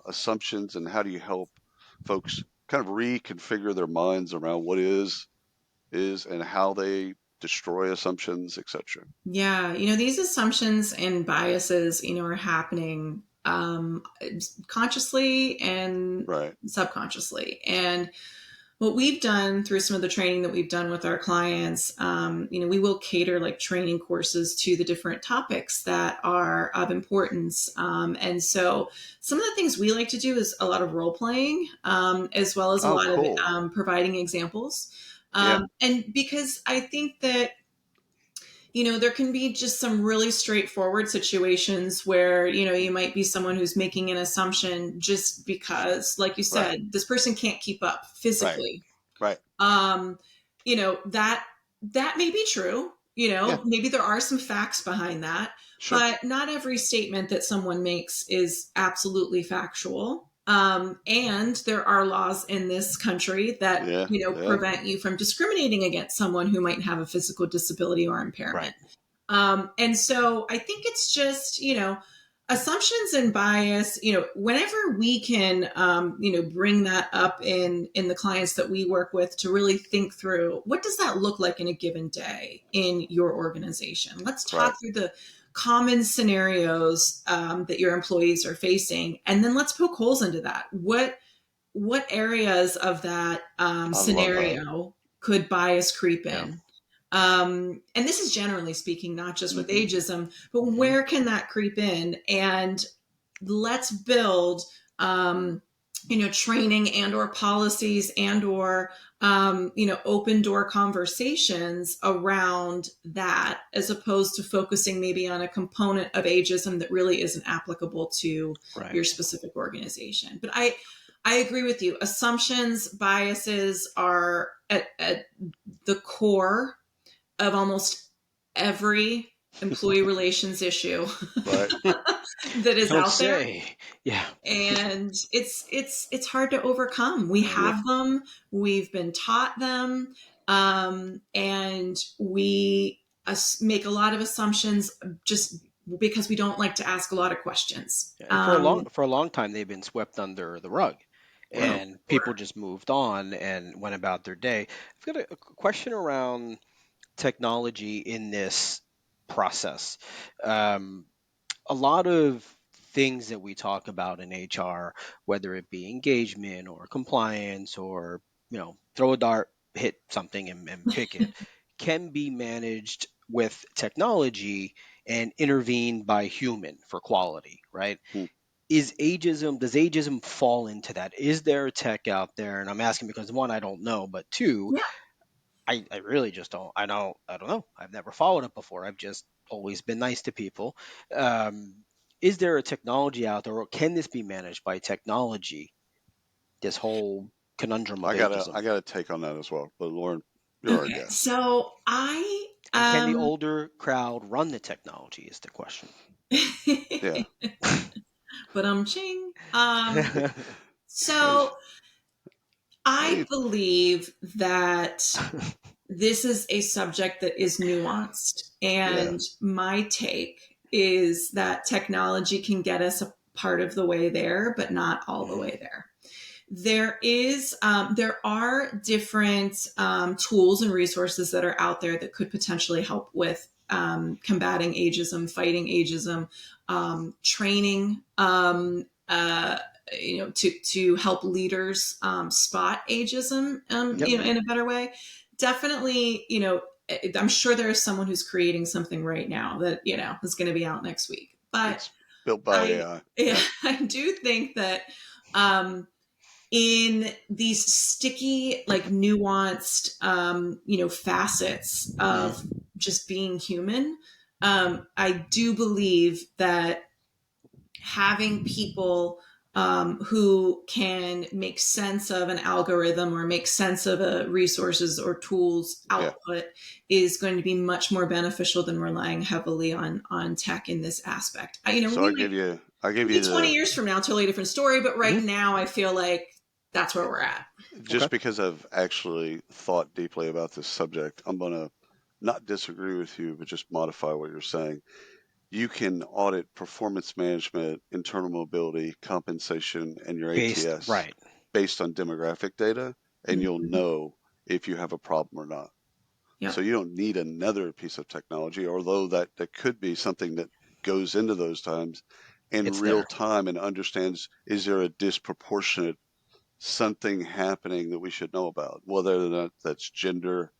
[SPEAKER 1] assumptions, and how do you help folks kind of reconfigure their minds around what is and how they destroy assumptions, etc.
[SPEAKER 2] Yeah, these assumptions and biases, are happening consciously and
[SPEAKER 1] Right.
[SPEAKER 2] subconsciously. And what we've done through some of the training that we've done with our clients, we will cater like training courses to the different topics that are of importance. And so some of the things we like to do is a lot of role playing, as well as a
[SPEAKER 1] Oh,
[SPEAKER 2] lot of
[SPEAKER 1] cool.
[SPEAKER 2] providing examples.
[SPEAKER 1] Yeah.
[SPEAKER 2] And because I think that there can be just some really straightforward situations where, you might be someone who's making an assumption just because, like you
[SPEAKER 1] Right.
[SPEAKER 2] said, this person can't keep up
[SPEAKER 1] Right.
[SPEAKER 2] physically.
[SPEAKER 1] Right.
[SPEAKER 2] Um, that may be true.
[SPEAKER 1] Yeah.
[SPEAKER 2] Maybe there are some facts behind that,
[SPEAKER 1] Sure.
[SPEAKER 2] but not every statement that someone makes is absolutely factual. And there are laws in this country that,
[SPEAKER 1] Yeah. Yeah.
[SPEAKER 2] prevent you from discriminating against someone who might have a physical disability or impairment.
[SPEAKER 3] Right.
[SPEAKER 2] And so I think it's just, assumptions and bias, whenever we can, bring that up in the clients that we work with to really think through what does that look like in a given day in your organization. Let's talk
[SPEAKER 1] Right.
[SPEAKER 2] through the common scenarios that your employees are facing, and then let's poke holes into that. What areas of that
[SPEAKER 1] I love that.
[SPEAKER 2] scenario could bias creep
[SPEAKER 3] Yeah.
[SPEAKER 2] in? And this is generally speaking, not just with
[SPEAKER 1] Hmm.
[SPEAKER 2] ageism, but
[SPEAKER 3] Hmm.
[SPEAKER 2] where can that creep in? And let's build, training and or policies and or, open door conversations around that, as opposed to focusing maybe on a component of ageism that really isn't applicable to
[SPEAKER 3] Right.
[SPEAKER 2] your specific organization. But I agree with you. Assumptions, biases are at the core of almost every employee relations issue
[SPEAKER 1] Right.
[SPEAKER 2] that
[SPEAKER 3] You
[SPEAKER 2] is
[SPEAKER 3] don't
[SPEAKER 2] out there,
[SPEAKER 3] say. Yeah.
[SPEAKER 2] and it's hard to overcome. We
[SPEAKER 1] Yeah.
[SPEAKER 3] Yeah.
[SPEAKER 2] have them, we've been taught them, and we make a lot of assumptions just because we don't like to ask a lot of questions.
[SPEAKER 3] And for a long time they've been swept under the rug,
[SPEAKER 1] Right.
[SPEAKER 3] and people just moved on and went about their day. I've got a question around technology in this process. Um, a lot of things that we talk about in HR, whether it be engagement or compliance or, throw a dart, hit something and pick it, can be managed with technology and intervened by human for quality, right?
[SPEAKER 1] Hmm.
[SPEAKER 3] Does ageism fall into that? Is there a tech out there? And I'm asking because one, I don't know, but two,
[SPEAKER 2] Yeah.
[SPEAKER 3] I really just don't. I don't know. I've never followed it before. I've just always been nice to people. Um, is there a technology out there, or can this be managed by technology? This whole conundrum of
[SPEAKER 1] I
[SPEAKER 3] ageism,
[SPEAKER 1] got a take on that as well. But Lauren, you're our
[SPEAKER 2] Okay.
[SPEAKER 1] guest.
[SPEAKER 2] So I
[SPEAKER 3] and can the older crowd run the technology? Is the question.
[SPEAKER 1] Yeah.
[SPEAKER 2] but ching.
[SPEAKER 1] I,
[SPEAKER 2] So I
[SPEAKER 1] I
[SPEAKER 2] believe that this is a subject that is nuanced.
[SPEAKER 1] yeah.
[SPEAKER 2] And my take is that technology can get us a part of the way there, but not all the
[SPEAKER 3] Mhm.
[SPEAKER 2] way there. There are different tools and resources that are out there that could potentially help with combating ageism, fighting ageism, training, to help leaders spot ageism,
[SPEAKER 3] Yep.
[SPEAKER 2] in a better way. Definitely, I'm sure there is someone who's creating something right now that is going to be out next week. But
[SPEAKER 1] It's built by
[SPEAKER 2] I,
[SPEAKER 1] AI.
[SPEAKER 2] yeah,
[SPEAKER 1] Yeah.
[SPEAKER 2] I do think that um, in these sticky, like nuanced, facets of
[SPEAKER 3] Mhm.
[SPEAKER 2] just being human, I do believe that having people who can make sense of an algorithm or make sense of a resources or tools
[SPEAKER 1] Yeah.
[SPEAKER 2] output is going to be much more beneficial than relying heavily on tech in this aspect.
[SPEAKER 1] So I give
[SPEAKER 2] Maybe
[SPEAKER 1] you
[SPEAKER 2] 20
[SPEAKER 1] the
[SPEAKER 2] years from now, totally different story. But right
[SPEAKER 3] Mhm.
[SPEAKER 2] now, I feel like that's where we're at.
[SPEAKER 3] Okay.
[SPEAKER 1] just because I've actually thought deeply about this subject, I'm gonna not disagree with you, but just modify what you're saying. You can audit performance management, internal mobility, compensation, and your
[SPEAKER 3] Based
[SPEAKER 1] ATS
[SPEAKER 3] right.
[SPEAKER 1] based on demographic data, and you'll
[SPEAKER 2] Mhm.
[SPEAKER 1] know if you have a problem or not. So
[SPEAKER 2] Yep.
[SPEAKER 1] you don't need another piece of technology, although that could be something that goes into those times in
[SPEAKER 3] It's
[SPEAKER 1] real
[SPEAKER 3] there.
[SPEAKER 1] time and understands, is there a disproportionate something happening that we should know about, whether or not that's gender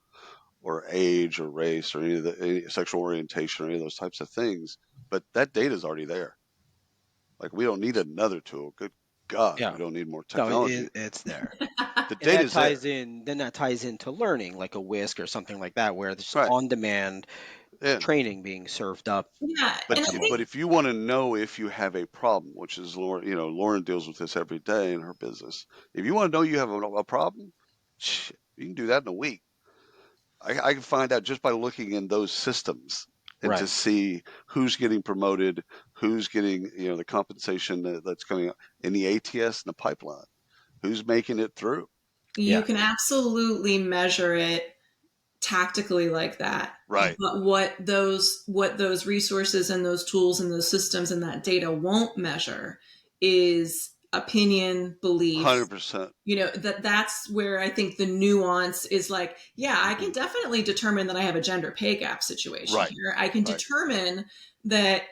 [SPEAKER 1] or age or race or any sexual orientation or any of those types of things. But that data is already there. Like, we don't need another tool. Good God, we
[SPEAKER 3] Yeah.
[SPEAKER 1] don't need more
[SPEAKER 3] No,
[SPEAKER 1] technology.
[SPEAKER 3] it's there.
[SPEAKER 1] The
[SPEAKER 3] And
[SPEAKER 1] data
[SPEAKER 3] that
[SPEAKER 1] is there.
[SPEAKER 3] ties in, then that ties into learning, like a whisk or something like that, where there's
[SPEAKER 1] Right.
[SPEAKER 3] on demand
[SPEAKER 1] Yeah.
[SPEAKER 3] training being served up
[SPEAKER 2] Yeah. And
[SPEAKER 1] But
[SPEAKER 2] I
[SPEAKER 3] demo.
[SPEAKER 2] think,
[SPEAKER 1] but if you want to know if you have a problem, which is Lauren, Lauren deals with this every day in her business. If you want to know you have a problem, you can do that in a week. I can find out just by looking in those systems and
[SPEAKER 3] Right.
[SPEAKER 1] to see who's getting promoted, who's getting the compensation that's coming up in the ATS and the pipeline, who's making it through.
[SPEAKER 2] you
[SPEAKER 3] Yeah.
[SPEAKER 2] can absolutely measure it tactically like that.
[SPEAKER 1] Right.
[SPEAKER 2] But what those resources and those tools and those systems and that data won't measure is opinion, belief.
[SPEAKER 1] 100%.
[SPEAKER 2] That's where I think the nuance is. Like, yeah, I can
[SPEAKER 1] Mm.
[SPEAKER 2] definitely determine that I have a gender pay gap situation
[SPEAKER 1] Right.
[SPEAKER 2] here. I can
[SPEAKER 1] Right.
[SPEAKER 2] determine that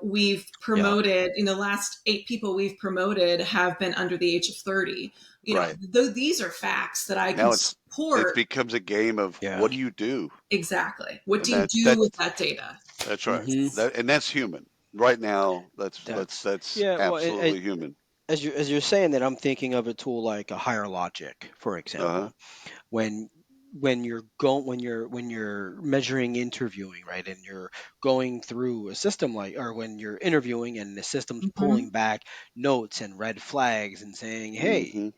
[SPEAKER 2] we've
[SPEAKER 3] Yeah.
[SPEAKER 2] promoted, in the last 8 people we've promoted have been under the age of 30.
[SPEAKER 1] Right.
[SPEAKER 2] These are facts that I can
[SPEAKER 1] Now it
[SPEAKER 2] support.
[SPEAKER 1] becomes a game of
[SPEAKER 3] Yeah.
[SPEAKER 1] what do you do?
[SPEAKER 2] Exactly. What
[SPEAKER 1] And
[SPEAKER 2] do you do with that data?
[SPEAKER 1] that's right.
[SPEAKER 3] Hmm.
[SPEAKER 1] And that's human. Right now,
[SPEAKER 3] That's
[SPEAKER 1] that's
[SPEAKER 3] yeah. Well,
[SPEAKER 1] absolutely human.
[SPEAKER 3] as you're saying that, I'm thinking of a tool like a Higher Logic, for
[SPEAKER 1] Uh-huh.
[SPEAKER 3] example. When when you're measuring interviewing, right, and you're going through a system like, or when you're interviewing and the system's
[SPEAKER 2] Mhm.
[SPEAKER 3] pulling back notes and red flags and saying, hey,
[SPEAKER 1] Hmm.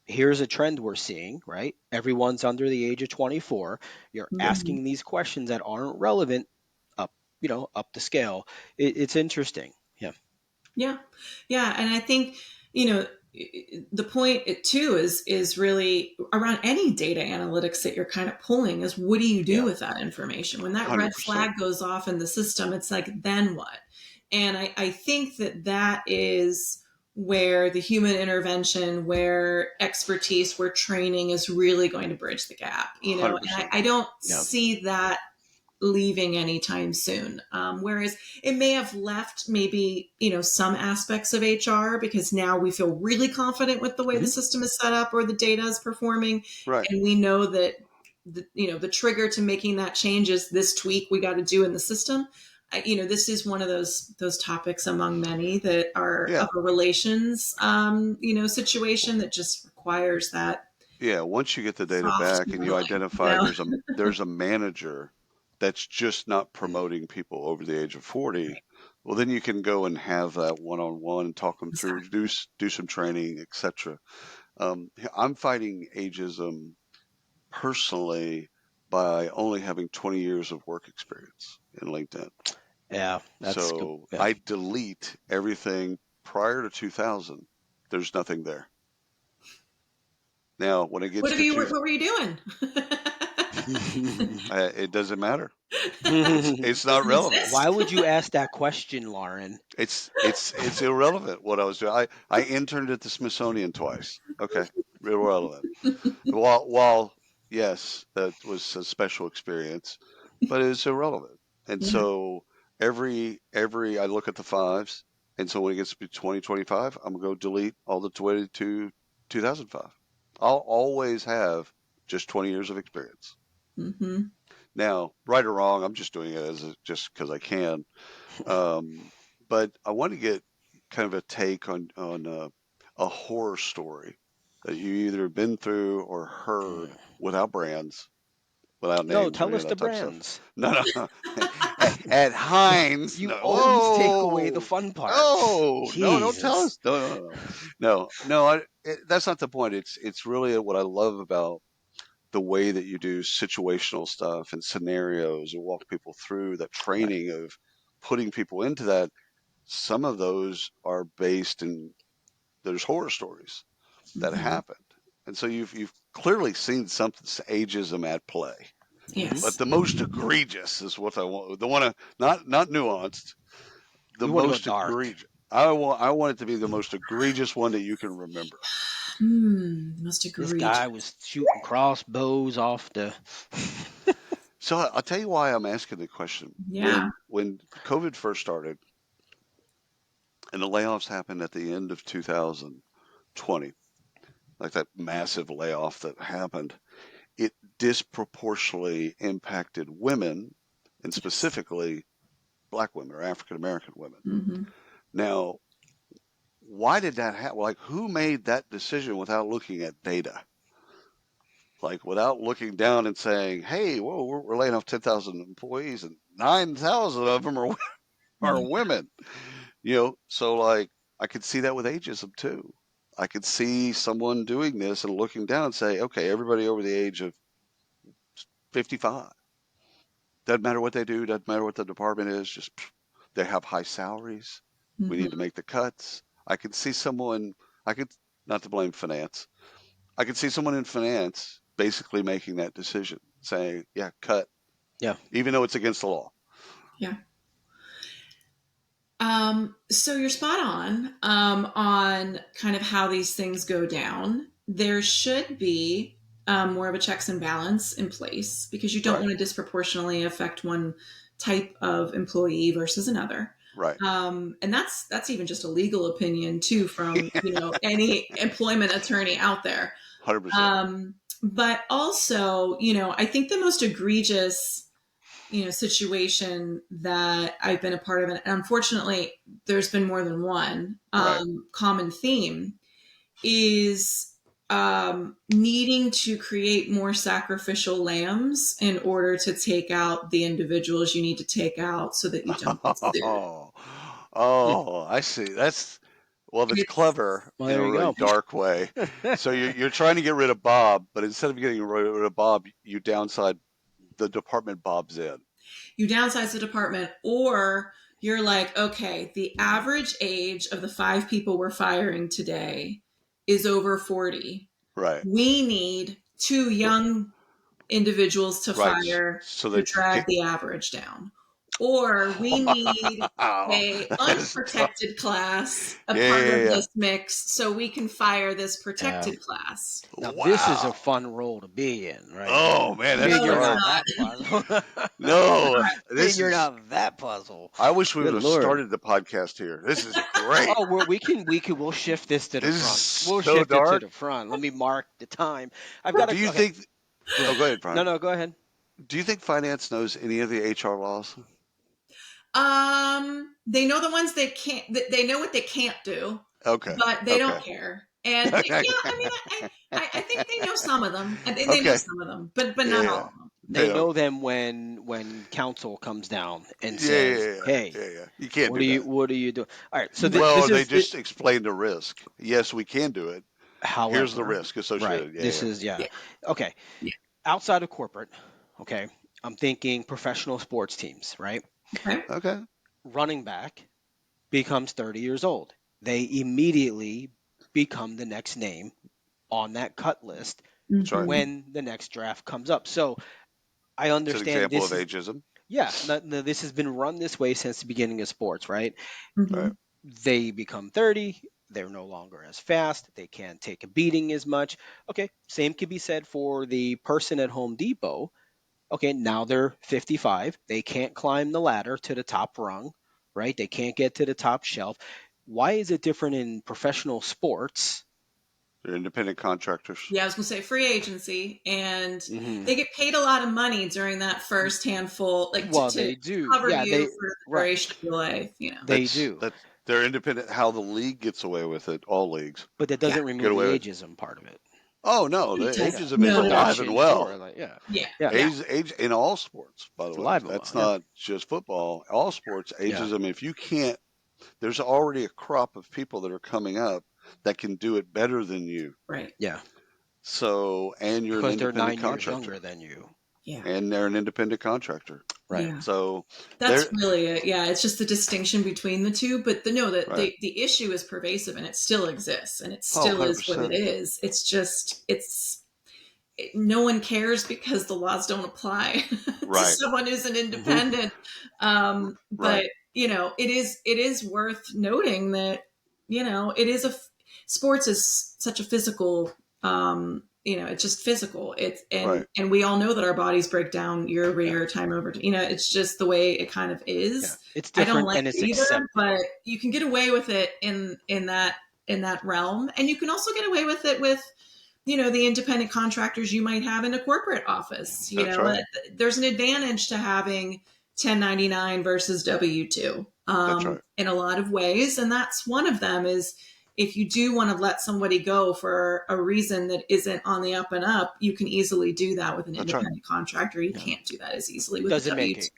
[SPEAKER 3] here's a trend we're seeing, right? Everyone's under the age of 24. You're
[SPEAKER 2] Mhm.
[SPEAKER 3] asking these questions that aren't relevant up, up the scale. It's interesting. Yeah.
[SPEAKER 2] Yeah. Yeah. And I think, you know, the point too is really around any data analytics that you're kind of pulling is, what do you do
[SPEAKER 3] Yeah.
[SPEAKER 2] with that information? When that red
[SPEAKER 1] 100%.
[SPEAKER 2] flag goes off in the system, it's like, then what? And I think that is where the human intervention, where expertise, where training is really going to bridge the gap, and
[SPEAKER 1] 100%.
[SPEAKER 2] I don't
[SPEAKER 3] Yeah.
[SPEAKER 2] see that leaving anytime soon. Whereas it may have left maybe, some aspects of HR because now we feel really confident with the way the system is set up or the data is performing.
[SPEAKER 1] Right.
[SPEAKER 2] And we know that the trigger to making that change is this tweak we got to do in the system. This is one of those topics among many that are
[SPEAKER 1] Yeah.
[SPEAKER 2] of a relations, situation that just requires that
[SPEAKER 1] Yeah. Once you get the data
[SPEAKER 2] soft
[SPEAKER 1] back and you
[SPEAKER 2] modeling.
[SPEAKER 1] identify there's a manager that's just not promoting people over the age of 40, well, then you can go and have that one-on-one and talk them through,
[SPEAKER 2] Exactly.
[SPEAKER 1] do some training, etc. I'm fighting ageism personally by only having 20 years of work experience in LinkedIn.
[SPEAKER 3] Yeah, that's good.
[SPEAKER 1] So
[SPEAKER 3] Yeah.
[SPEAKER 1] I delete everything prior to 2000. There's nothing there. Now, when it gets to
[SPEAKER 2] What were you doing?
[SPEAKER 1] it doesn't matter. It's not relevant.
[SPEAKER 3] Why would you ask that question, Lauren?
[SPEAKER 1] It's irrelevant what I was doing. I interned at the Smithsonian twice. Okay, irrelevant. While yes, that was a special experience, but it's irrelevant. And
[SPEAKER 2] Yeah.
[SPEAKER 1] so every I look at the fives, and so when it gets to be 2025, I'm gonna go delete all the 2005. I'll always have just 20 years of experience.
[SPEAKER 2] Mm-hmm.
[SPEAKER 1] Now, right or wrong, I'm just doing it just because I can. Um, but I want to get kind of a take on a horror story that you either been through or heard without brands, without
[SPEAKER 3] No,
[SPEAKER 1] names or
[SPEAKER 3] tell
[SPEAKER 1] any
[SPEAKER 3] us
[SPEAKER 1] of
[SPEAKER 3] the
[SPEAKER 1] that type of stuff.
[SPEAKER 3] brands.
[SPEAKER 1] No, no. At Heinz,
[SPEAKER 3] You
[SPEAKER 1] no.
[SPEAKER 3] always take away the
[SPEAKER 1] Whoa,
[SPEAKER 3] fun part.
[SPEAKER 1] no, don't tell
[SPEAKER 3] Jesus.
[SPEAKER 1] us. No. That's not the point. It's really what I love about the way that you do situational stuff and scenarios and walk people through that
[SPEAKER 3] Right.
[SPEAKER 1] training of putting people into that. Some of those are based in there's horror stories that
[SPEAKER 2] Mm-hmm.
[SPEAKER 1] happened, and so you've clearly seen something ageism at play.
[SPEAKER 3] hmm
[SPEAKER 1] But
[SPEAKER 2] Yes.
[SPEAKER 1] the most egregious is what I want. The one not nuanced. The
[SPEAKER 3] We want to go
[SPEAKER 1] most
[SPEAKER 3] dark.
[SPEAKER 1] egregious. I want it to be the most egregious one that you can remember.
[SPEAKER 2] Most
[SPEAKER 3] This guy
[SPEAKER 2] egregious.
[SPEAKER 3] was shooting crossbows off the.
[SPEAKER 1] So I'll tell you why I'm asking the question.
[SPEAKER 2] Yeah.
[SPEAKER 1] When COVID first started and the layoffs happened at the end of 2020, like that massive layoff that happened, it disproportionately impacted women and
[SPEAKER 2] Yes.
[SPEAKER 1] specifically black women or African American women.
[SPEAKER 2] Mm-hmm.
[SPEAKER 1] Now, why did that happen? Like, who made that decision without looking at data? Like, without looking down and saying, hey, whoa, we're laying off 10,000 employees and 9,000 of them are
[SPEAKER 2] Yeah.
[SPEAKER 1] women. So like I could see that with ageism too. I could see someone doing this and looking down and say, okay, everybody over the age of 55. Doesn't matter what they do, doesn't matter what the department is, just they have high salaries. We
[SPEAKER 2] Mm-hmm.
[SPEAKER 1] need to make the cuts. I could see someone, I could, not to blame finance, I could see someone in finance basically making that decision, saying, yeah, cut,
[SPEAKER 3] Yeah.
[SPEAKER 1] even though it's against the law.
[SPEAKER 2] Yeah. So you're spot on kind of how these things go down. There should be more of a checks and balance in place because you don't
[SPEAKER 1] Right,
[SPEAKER 2] want to disproportionately affect one type of employee versus another.
[SPEAKER 1] right.
[SPEAKER 2] And that's even just a legal opinion too from any employment attorney out there.
[SPEAKER 1] 100%.
[SPEAKER 2] But also, I think the most egregious situation that I've been a part of, and unfortunately, there's been more than one
[SPEAKER 1] Right.
[SPEAKER 2] common theme, is needing to create more sacrificial lambs in order to take out the individuals you need to take out so that you don't get sued.
[SPEAKER 1] Oh, oh, I see. That's
[SPEAKER 2] It's
[SPEAKER 1] clever
[SPEAKER 3] Well,
[SPEAKER 1] in
[SPEAKER 3] there
[SPEAKER 1] a
[SPEAKER 3] you
[SPEAKER 1] really
[SPEAKER 3] go.
[SPEAKER 1] dark way. So you're trying to get rid of Bob, but instead of getting rid of Bob, you downside the department Bob's in.
[SPEAKER 2] you downsize the department, or you're like, okay, the average age of the 5 people we're firing today is over 40.
[SPEAKER 1] Right.
[SPEAKER 2] We need 2 young individuals to
[SPEAKER 1] Right.
[SPEAKER 2] fire
[SPEAKER 1] So
[SPEAKER 2] to
[SPEAKER 1] that
[SPEAKER 2] drag the average down. or we need
[SPEAKER 1] Oh,
[SPEAKER 2] a
[SPEAKER 1] that's tough.
[SPEAKER 2] unprotected class a
[SPEAKER 1] Yeah,
[SPEAKER 2] part
[SPEAKER 1] yeah,
[SPEAKER 2] of
[SPEAKER 1] yeah.
[SPEAKER 2] this mix so we can fire this
[SPEAKER 3] Yeah.
[SPEAKER 2] protected class.
[SPEAKER 3] Now this is a
[SPEAKER 1] Wow.
[SPEAKER 3] fun role to be in, right?
[SPEAKER 1] Oh man, that's
[SPEAKER 2] No,
[SPEAKER 3] Figure
[SPEAKER 2] it's
[SPEAKER 1] dark.
[SPEAKER 3] out
[SPEAKER 2] not.
[SPEAKER 3] that puzzle.
[SPEAKER 1] No, this
[SPEAKER 3] Figuring
[SPEAKER 1] is.
[SPEAKER 3] out that puzzle.
[SPEAKER 1] I wish we would
[SPEAKER 3] Good
[SPEAKER 1] have
[SPEAKER 3] lord.
[SPEAKER 1] started the podcast here. This is great.
[SPEAKER 3] Oh, we'll shift this to the
[SPEAKER 1] This is
[SPEAKER 3] front. We'll
[SPEAKER 1] so
[SPEAKER 3] shift it to
[SPEAKER 1] dark.
[SPEAKER 3] the front. Let me mark the time. I've got
[SPEAKER 1] Do
[SPEAKER 3] to.
[SPEAKER 1] you
[SPEAKER 3] Okay.
[SPEAKER 1] think? Oh, go ahead,
[SPEAKER 3] No,
[SPEAKER 1] Brian.
[SPEAKER 3] no, go ahead.
[SPEAKER 1] Do you think finance knows any of the HR laws?
[SPEAKER 2] They know the ones they can't. They know what they can't do,
[SPEAKER 1] Okay.
[SPEAKER 2] but they
[SPEAKER 1] Okay.
[SPEAKER 2] don't care. And
[SPEAKER 1] Okay.
[SPEAKER 2] yeah, I mean, I think they know some of them. I think they know
[SPEAKER 1] Okay.
[SPEAKER 2] some of them, but
[SPEAKER 1] Yeah.
[SPEAKER 2] not
[SPEAKER 1] Yeah.
[SPEAKER 2] all of them.
[SPEAKER 3] They
[SPEAKER 1] Yeah.
[SPEAKER 3] know them when council comes down and
[SPEAKER 1] Yeah.
[SPEAKER 3] says,
[SPEAKER 1] Yeah.
[SPEAKER 3] "Hey,
[SPEAKER 1] Yeah. Yeah. You can't do that.
[SPEAKER 3] what are you doing?" All right. So
[SPEAKER 2] Right.
[SPEAKER 1] Well,
[SPEAKER 3] this
[SPEAKER 1] they
[SPEAKER 3] is it.
[SPEAKER 1] just explain the risk. Yes, we can do it. Here's the
[SPEAKER 3] However,
[SPEAKER 1] risk
[SPEAKER 3] right.
[SPEAKER 1] associated. Yeah.
[SPEAKER 3] This
[SPEAKER 1] Yeah.
[SPEAKER 3] is yeah.
[SPEAKER 2] Yeah.
[SPEAKER 3] Okay.
[SPEAKER 2] Yeah.
[SPEAKER 3] Outside of corporate, okay. I'm thinking professional sports teams, right?
[SPEAKER 2] Okay.
[SPEAKER 1] Okay.
[SPEAKER 3] Running back becomes 30 years old. They immediately become the next name on that cut list
[SPEAKER 1] That's right.
[SPEAKER 2] Mm-hmm.
[SPEAKER 3] when the next draft comes up. So I
[SPEAKER 1] It's an
[SPEAKER 3] understand
[SPEAKER 1] example of
[SPEAKER 3] this is,
[SPEAKER 1] ageism.
[SPEAKER 3] yeah, this has been run this way since the beginning of sports, right?
[SPEAKER 2] Mm-hmm.
[SPEAKER 1] Right.
[SPEAKER 3] They become 30, they're no longer as fast, they can't take a beating as much. Okay, same can be said for the person at Home Depot. Okay, now they're 55, they can't climb the ladder to the top rung, right? They can't get to the top shelf. Why is it different in professional sports?
[SPEAKER 1] They're independent contractors.
[SPEAKER 2] Yeah, I was gonna say free agency, and
[SPEAKER 3] Hmm.
[SPEAKER 2] they get paid a lot of money during that first handful, like
[SPEAKER 3] Well,
[SPEAKER 2] to
[SPEAKER 3] they do.
[SPEAKER 2] cover
[SPEAKER 3] Yeah,
[SPEAKER 2] you
[SPEAKER 3] they
[SPEAKER 2] for the
[SPEAKER 3] right.
[SPEAKER 2] duration of your life. You know.
[SPEAKER 3] They do.
[SPEAKER 1] That's they're independent. How the league gets away with it. All leagues
[SPEAKER 3] But that
[SPEAKER 2] Yeah.
[SPEAKER 3] doesn't
[SPEAKER 1] get
[SPEAKER 3] remove the
[SPEAKER 1] away with.
[SPEAKER 3] ageism part of it.
[SPEAKER 1] Oh no, the
[SPEAKER 2] It
[SPEAKER 3] Yeah.
[SPEAKER 2] doesn't.
[SPEAKER 1] ageism is
[SPEAKER 2] No,
[SPEAKER 3] For
[SPEAKER 2] no, no.
[SPEAKER 1] alive and
[SPEAKER 3] watching, sure.
[SPEAKER 1] well.
[SPEAKER 3] Like, yeah.
[SPEAKER 2] Yeah.
[SPEAKER 3] Yeah.
[SPEAKER 2] Yeah.
[SPEAKER 1] Age in all sports, by the
[SPEAKER 3] It's
[SPEAKER 1] way.
[SPEAKER 3] alive and
[SPEAKER 1] That's
[SPEAKER 3] well. Yeah.
[SPEAKER 1] not just football. All sports,
[SPEAKER 3] Yeah.
[SPEAKER 1] ageism. If you can't, there's already a crop of people that are coming up that can do it better than you.
[SPEAKER 2] Right.
[SPEAKER 3] Yeah.
[SPEAKER 1] So, and you're an
[SPEAKER 3] Because they're
[SPEAKER 1] independent
[SPEAKER 3] 9 years
[SPEAKER 1] contractor,
[SPEAKER 3] younger than you.
[SPEAKER 2] Yeah.
[SPEAKER 1] and they're an independent contractor.
[SPEAKER 3] Right.
[SPEAKER 2] Yeah.
[SPEAKER 1] So
[SPEAKER 2] That's
[SPEAKER 1] they're
[SPEAKER 2] really it. Yeah, it's just the distinction between the two. But no,
[SPEAKER 1] right.
[SPEAKER 2] the issue is pervasive and it still exists and it
[SPEAKER 1] Oh,
[SPEAKER 2] still is what it
[SPEAKER 1] 100%.
[SPEAKER 2] is. It's just no one cares because the laws don't apply to
[SPEAKER 1] Right.
[SPEAKER 2] someone who's an
[SPEAKER 3] Hmm.
[SPEAKER 2] independent.
[SPEAKER 1] Right.
[SPEAKER 2] But it is worth noting that it is sports is such a physical. It's just physical. It's and
[SPEAKER 1] Right.
[SPEAKER 2] and we all know that our bodies break down year over
[SPEAKER 3] Yeah.
[SPEAKER 2] year, time over. It's just the way it kind of
[SPEAKER 3] Yeah.
[SPEAKER 2] is.
[SPEAKER 3] It's
[SPEAKER 2] I don't
[SPEAKER 3] different
[SPEAKER 2] like
[SPEAKER 3] and it's
[SPEAKER 2] it either,
[SPEAKER 3] accepted.
[SPEAKER 2] but you can get away with it in that realm, and you can also get away with it with the independent contractors you might have in a corporate office.
[SPEAKER 1] That's right.
[SPEAKER 2] There's an advantage to having 1099 versus W2
[SPEAKER 1] That's right.
[SPEAKER 2] in a lot of ways. And that's one of them is if you do want to let somebody go for a reason that isn't on the up and up, you can easily do that with an
[SPEAKER 1] That's right.
[SPEAKER 2] independent contractor. You
[SPEAKER 3] Yeah.
[SPEAKER 2] can't do that as easily with a
[SPEAKER 3] Doesn't make
[SPEAKER 2] W2.
[SPEAKER 3] it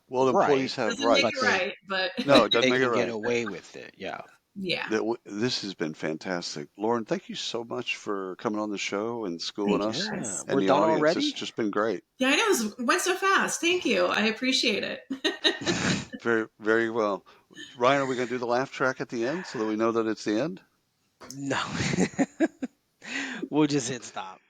[SPEAKER 1] Well,
[SPEAKER 3] right,
[SPEAKER 1] employees have
[SPEAKER 2] Doesn't make
[SPEAKER 3] but
[SPEAKER 2] it
[SPEAKER 1] rights.
[SPEAKER 3] they
[SPEAKER 2] right, but
[SPEAKER 1] No, it doesn't
[SPEAKER 3] they
[SPEAKER 1] make it
[SPEAKER 3] can get
[SPEAKER 1] right.
[SPEAKER 3] away with it. Yeah.
[SPEAKER 2] yeah.
[SPEAKER 1] This has been fantastic. Lauren, thank you so much for coming on the show and schooling
[SPEAKER 2] Thank you,
[SPEAKER 1] us
[SPEAKER 3] Yeah.
[SPEAKER 2] guys.
[SPEAKER 1] and
[SPEAKER 3] We're
[SPEAKER 1] the
[SPEAKER 3] done
[SPEAKER 1] audience. This has
[SPEAKER 3] already?
[SPEAKER 1] just been great.
[SPEAKER 2] Yeah, I know this went so fast. Thank you. I appreciate it.
[SPEAKER 1] Very, very well. Ryan, are we going to do the laugh track at the end so that we know that it's the end?
[SPEAKER 3] No. We'll just hit stop.